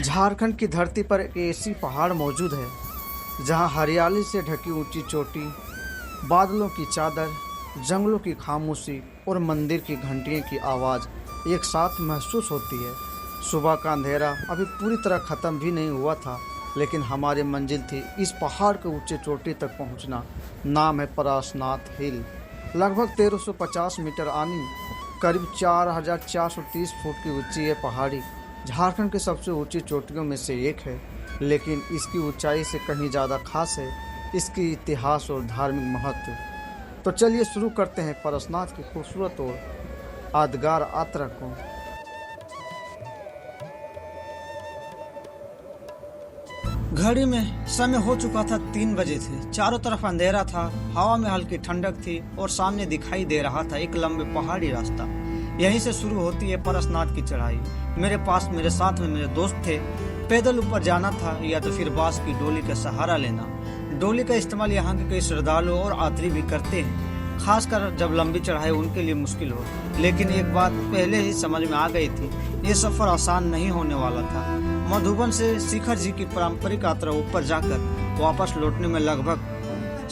झारखंड की धरती पर एक ऐसी पहाड़ मौजूद है जहां हरियाली से ढकी ऊंची चोटी, बादलों की चादर, जंगलों की खामोशी और मंदिर की घंटियों की आवाज़ एक साथ महसूस होती है। सुबह का अंधेरा अभी पूरी तरह ख़त्म भी नहीं हुआ था, लेकिन हमारी मंजिल थी इस पहाड़ के ऊंचे चोटी तक पहुंचना। नाम है परासनाथ हिल। लगभग 1350 मीटर आनी करीब 4430 फुट की ऊंची है पहाड़ी झारखंड की सबसे ऊंची चोटियों में से एक है, लेकिन इसकी ऊंचाई से कहीं ज़्यादा खास है इसकी इतिहास और धार्मिक महत्व। तो चलिए शुरू करते हैं परसनाथ की खूबसूरत और यादगार यात्रा को। घड़ी में समय हो चुका था 3 बजे थे। चारों तरफ अंधेरा था, हवा में हल्की ठंडक थी और सामने दिखाई दे रहा था एक लंबे पहाड़ी रास्ता। यहीं से शुरू होती है परसनाथ की चढ़ाई। मेरे साथ में मेरे दोस्त थे। पैदल ऊपर जाना था या तो फिर बांस की डोली का सहारा लेना। डोली का इस्तेमाल यहाँ के कई श्रद्धालु और यात्री भी करते हैं, खासकर जब लंबी चढ़ाई उनके लिए मुश्किल हो। लेकिन एक बात पहले ही समझ में आ गई थी, ये सफर आसान नहीं होने वाला था। मधुबन से शिखर जी की पारंपरिक यात्रा ऊपर जाकर वापस लौटने में लगभग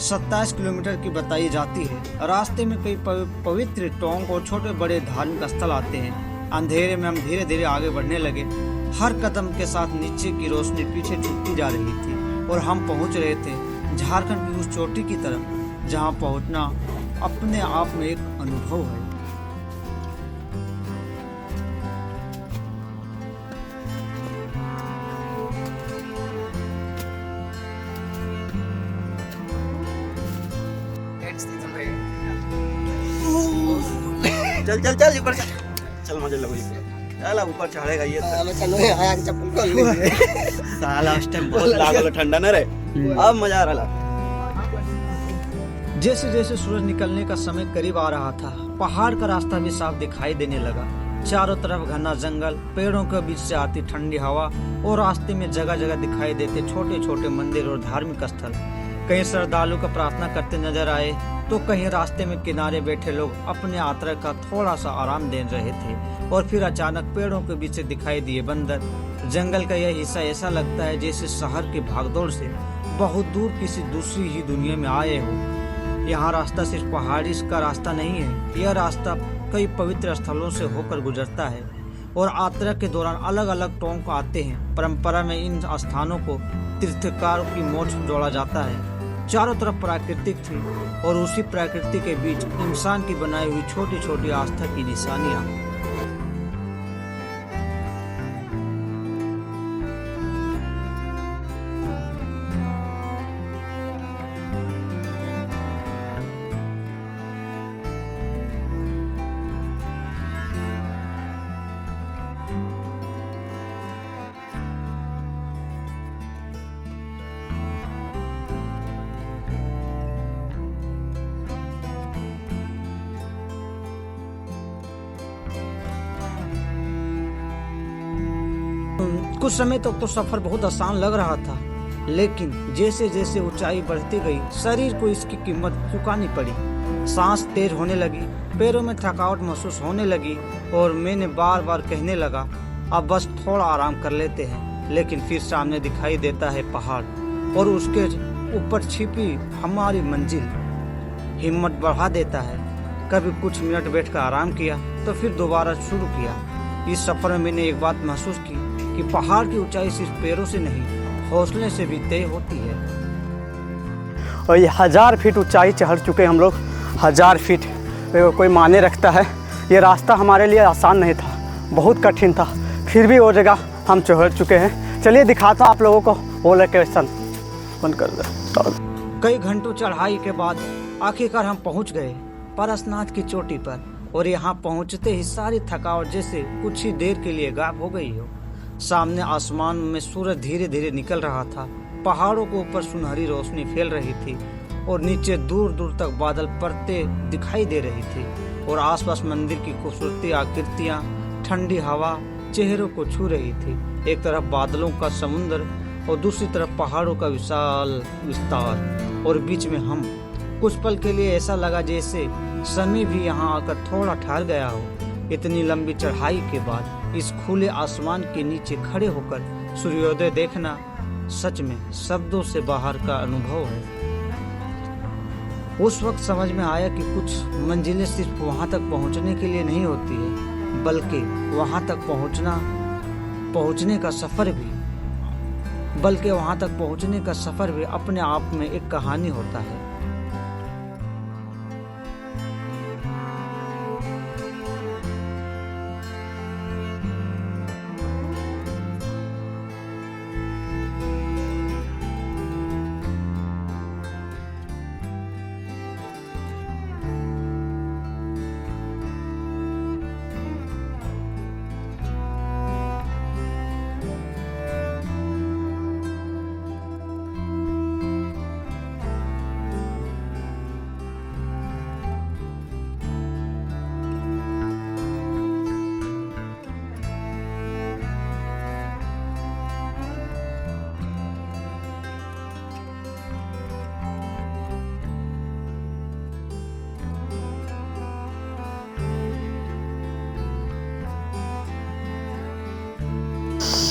27 किलोमीटर की बताई जाती है। रास्ते में कई पवित्र टोंक और छोटे बड़े धार्मिक स्थल आते हैं। अंधेरे में हम धीरे धीरे आगे बढ़ने लगे। हर कदम के साथ नीचे की रोशनी पीछे छूटती जा रही थी और हम पहुंच रहे थे झारखंड की उस चोटी की तरफ जहां पहुंचना अपने आप में एक अनुभव है। चल चल चल ऊपर चल मजे लो चल ऊपर चढ़ेगा ये चलो आया चप्पल खोल ले साला उस टाइम बहुत लागल ठंडा न रे। अब मजा आ रहा। जैसे जैसे सूरज निकलने का समय करीब आ रहा था, पहाड़ का रास्ता भी साफ दिखाई देने लगा। चारों तरफ घना जंगल, पेड़ों के बीच से आती ठंडी हवा और रास्ते में जगह जगह दिखाई देते छोटे छोटे मंदिर और धार्मिक स्थल। कहीं श्रद्धालु का प्रार्थना करते नजर आए तो कहीं रास्ते में किनारे बैठे लोग अपने यात्रा का थोड़ा सा आराम दे रहे थे। और फिर अचानक पेड़ों के बीच से दिखाई दिए बंदर। जंगल का यह हिस्सा ऐसा लगता है जैसे शहर की भागदौड़ से बहुत दूर किसी दूसरी ही दुनिया में आए हो। यहाँ रास्ता सिर्फ पहाड़ी का रास्ता नहीं है, यह रास्ता कई पवित्र स्थलों से होकर गुजरता है और यात्रा के दौरान अलग अलग टोंक आते हैं। परंपरा में इन स्थानों को तीर्थकार की मोक्ष जोड़ा जाता है। चारों तरफ प्राकृतिक थी और उसी प्रकृति के बीच इंसान की बनाई हुई छोटी छोटी आस्था की निशानियां। कुछ समय तक तो सफर बहुत आसान लग रहा था, लेकिन जैसे जैसे ऊंचाई बढ़ती गई शरीर को इसकी कीमत चुकानी पड़ी। सांस तेज होने लगी, पैरों में थकावट महसूस होने लगी और मैंने बार बार कहने लगा अब बस थोड़ा आराम कर लेते हैं। लेकिन फिर सामने दिखाई देता है पहाड़ और उसके ऊपर छिपी हमारी मंजिल हिम्मत बढ़ा देता है। कभी कुछ मिनट बैठकर आराम किया तो फिर दोबारा शुरू किया। इस सफर में मैंने एक बात महसूस की कि पहाड़ की ऊंचाई सिर्फ पैरों से नहीं हौसले से भी तय होती है। और ये 1000 फीट ऊंचाई चढ़ चुके हम लोग। 1000 फीट कोई मायने रखता है। ये रास्ता हमारे लिए आसान नहीं था, बहुत कठिन था, फिर भी वो जगह हम चढ़ चुके हैं। चलिए दिखाता हूँ आप लोगों को वो लोकेशन। बंद कर दे। कई घंटों चढ़ाई के बाद आखिरकार हम पहुँच गए परसनाथ की चोटी पर और यहाँ पहुँचते ही सारी थकावट जैसे कुछ ही देर के लिए गायब हो गई हो। सामने आसमान में सूरज धीरे धीरे निकल रहा था। पहाड़ों के ऊपर सुनहरी रोशनी फैल रही थी और नीचे दूर दूर तक बादल परते दिखाई दे रही थी और आसपास मंदिर की खूबसूरती आकृतियां, ठंडी हवा चेहरों को छू रही थी। एक तरफ बादलों का समुद्र और दूसरी तरफ पहाड़ों का विशाल विस्तार और बीच में हम। कुछ पल के लिए ऐसा लगा जैसे समय भी यहाँ आकर थोड़ा ठहर गया हो। इतनी लंबी चढ़ाई के बाद इस खुले आसमान के नीचे खड़े होकर सूर्योदय देखना सच में शब्दों से बाहर का अनुभव है। उस वक्त समझ में आया कि कुछ मंजिलें सिर्फ वहां तक पहुंचने के लिए नहीं होती है, बल्कि वहां तक पहुंचने का सफर भी अपने आप में एक कहानी होता है।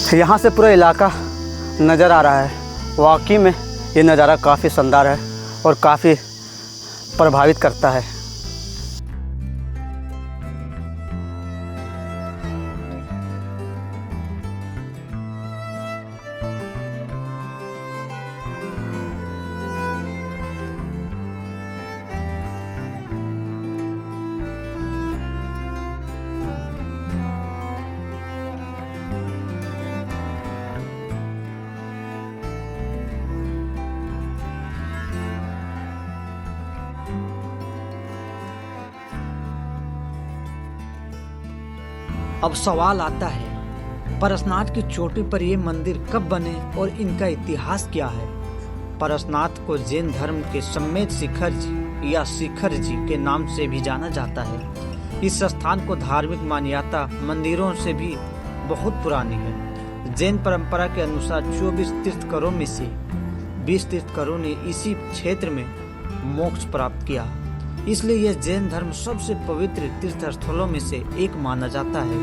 यहाँ से पूरा इलाका नज़र आ रहा है। वाकई में ये नज़ारा काफ़ी शानदार है और काफ़ी प्रभावित करता है। अब सवाल आता है, पारसनाथ की चोटी पर ये मंदिर कब बने और इनका इतिहास क्या है। पारसनाथ को जैन धर्म के सम्मेद शिखर जी या शिखर जी के नाम से भी जाना जाता है। इस स्थान को धार्मिक मान्यता मंदिरों से भी बहुत पुरानी है। जैन परंपरा के अनुसार 24 तीर्थंकरों में से 20 तीर्थंकरों ने इसी क्षेत्र में मोक्ष प्राप्त किया, इसलिए यह जैन धर्म सबसे पवित्र तीर्थ स्थलों में से एक माना जाता है।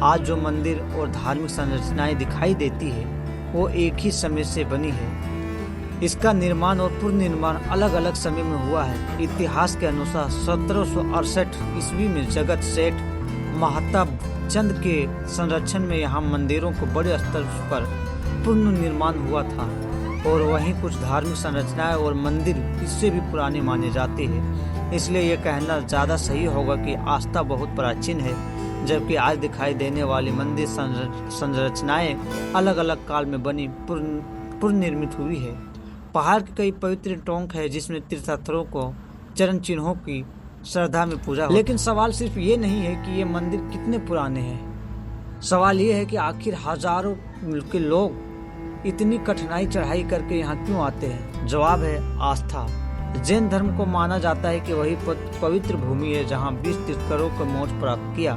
आज जो मंदिर और धार्मिक संरचनाएं दिखाई देती है वो एक ही समय से बनी है। इसका निर्माण और पुनर्निर्माण अलग अलग समय में हुआ है। इतिहास के अनुसार 1768 ईस्वी में जगत सेठ महताब चंद के संरक्षण में यहाँ मंदिरों को बड़े स्तर पर पुनर्निर्माण हुआ था और वहीं कुछ धार्मिक संरचनाएं और मंदिर इससे भी पुराने माने जाते हैं। इसलिए यह कहना ज़्यादा सही होगा कि आस्था बहुत प्राचीन है, जबकि आज दिखाई देने वाली मंदिर संरचनाएं अलग अलग काल में बनी पुनर्निर्मित हुई है। पहाड़ के कई पवित्र टोंक है जिसमें तीर्थयात्रियों को चरण चिन्हों की श्रद्धा में पूजा हो। लेकिन सवाल सिर्फ ये नहीं है कि ये मंदिर कितने पुराने हैं। सवाल ये है कि आखिर हजारों के लोग इतनी कठिनाई चढ़ाई करके यहाँ क्यों आते हैं। जवाब है आस्था। जैन धर्म को माना जाता है कि वही पवित्र भूमि है जहाँ 20 तीर्थंकरों को मोक्ष प्राप्त किया।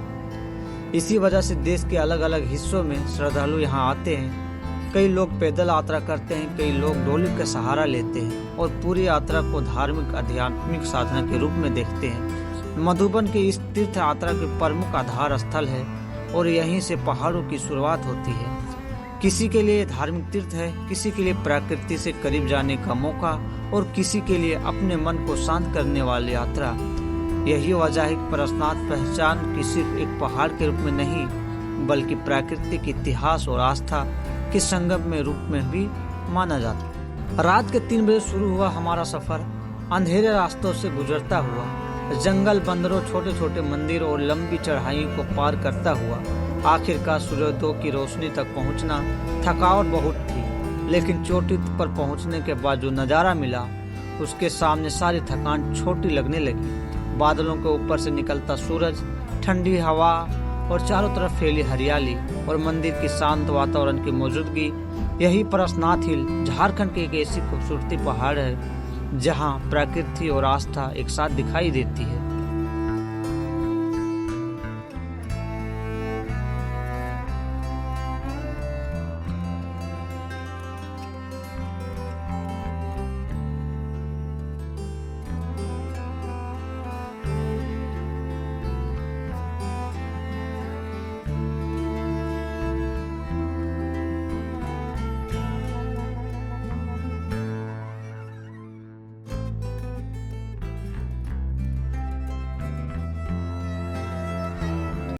इसी वजह से देश के अलग अलग हिस्सों में श्रद्धालु यहाँ आते हैं। कई लोग पैदल यात्रा करते हैं, कई लोग डोली का सहारा लेते हैं और पूरी यात्रा को धार्मिक आध्यात्मिक साधना के रूप में देखते हैं। मधुबन के इस तीर्थ यात्रा के प्रमुख आधार स्थल है और यहीं से पहाड़ों की शुरुआत होती है। किसी के लिए धार्मिक तीर्थ है, किसी के लिए प्रकृति से करीब जाने का मौका और किसी के लिए अपने मन को शांत करने वाली यात्रा। यही वजह है कि पारसनाथ पहचान की सिर्फ एक पहाड़ के रूप में नहीं बल्कि प्राकृतिक इतिहास और आस्था के संगम में रूप में भी माना जाता है। रात के 3 बजे शुरू हुआ हमारा सफर। अंधेरे रास्तों से गुजरता हुआ, जंगल, बंदरों, छोटे छोटे मंदिर और लंबी चढ़ाइयों को पार करता हुआ आखिरकार सूर्योदय की रोशनी तक पहुंचना। थकावट बहुत थी, लेकिन चोटी पर पहुंचने के बाद जो नज़ारा मिला उसके सामने सारी थकान छोटी लगने लगी। बादलों के ऊपर से निकलता सूरज, ठंडी हवा और चारों तरफ फैली हरियाली और मंदिर की शांत वातावरण की मौजूदगी, यही पारसनाथ हिल झारखंड की एक ऐसी खूबसूरती पहाड़ है जहां प्रकृति और आस्था एक साथ दिखाई देती है।